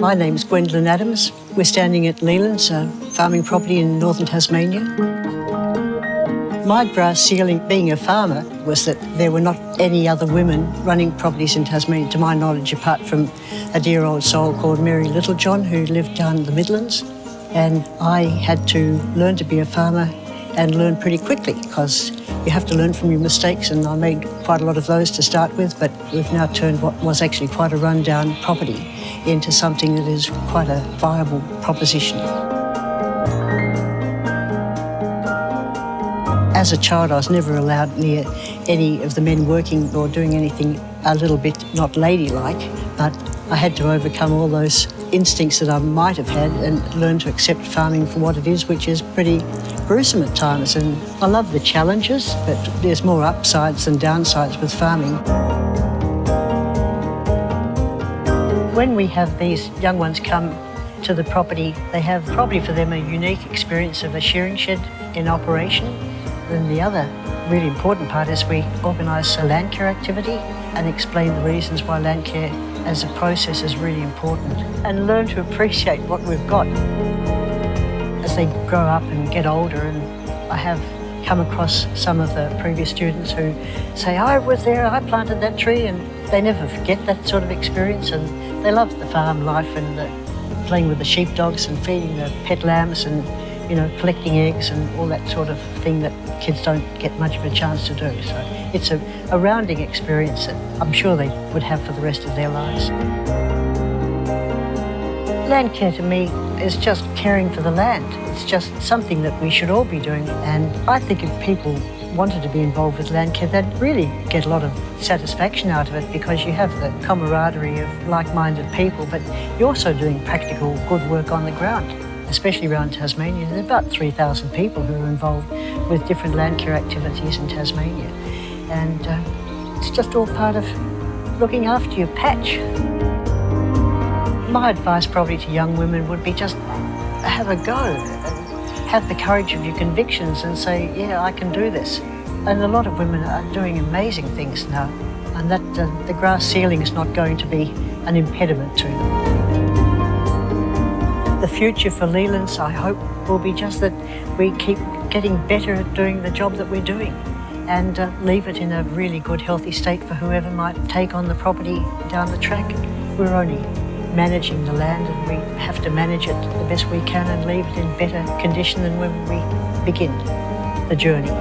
My name's Gwendolyn Adams. We're standing at Leland's, a farming property in northern Tasmania. My brass ceiling, being a farmer, was that there were not any other women running properties in Tasmania, to my knowledge, apart from a dear old soul called Mary Littlejohn, who lived down in the Midlands. And I had to learn to be a farmer and learn pretty quickly, because you have to learn from your mistakes, and I made quite a lot of those to start with, but we've now turned what was actually quite a rundown property into something that is quite a viable proposition. As a child, I was never allowed near any of the men working or doing anything a little bit not ladylike, but I had to overcome all those instincts that I might have had and learn to accept farming for what it is, which is pretty gruesome at times. And I love the challenges, but there's more upsides than downsides with farming. When we have these young ones come to the property, they have probably for them a unique experience of a shearing shed in operation. And the other really important part is we organise a land care activity and explain the reasons why land care as a process is really important, and learn to appreciate what we've got. As they grow up and get older, and I have come across some of the previous students who say, I was there, I planted that tree, and they never forget that sort of experience, and they love the farm life and playing with the sheepdogs and feeding the pet lambs and, you know, collecting eggs and all that sort of thing that kids don't get much of a chance to do. So it's a rounding experience that I'm sure they would have for the rest of their lives. Land care to me is just caring for the land. It's just something that we should all be doing. And I think if people wanted to be involved with land care, they'd really get a lot of satisfaction out of it, because you have the camaraderie of like-minded people, but you're also doing practical good work on the ground, especially around Tasmania. There's about 3,000 people who are involved with different land care activities in Tasmania. And it's just all part of looking after your patch. My advice probably to young women would be just have a go and have the courage of your convictions and say, yeah, I can do this. And a lot of women are doing amazing things now, and that the grass ceiling is not going to be an impediment to them. The future for Leland's, I hope, will be just that we keep getting better at doing the job that we're doing, and leave it in a really good, healthy state for whoever might take on the property down the track. We're only managing the land, and we have to manage it the best we can and leave it in better condition than when we begin the journey.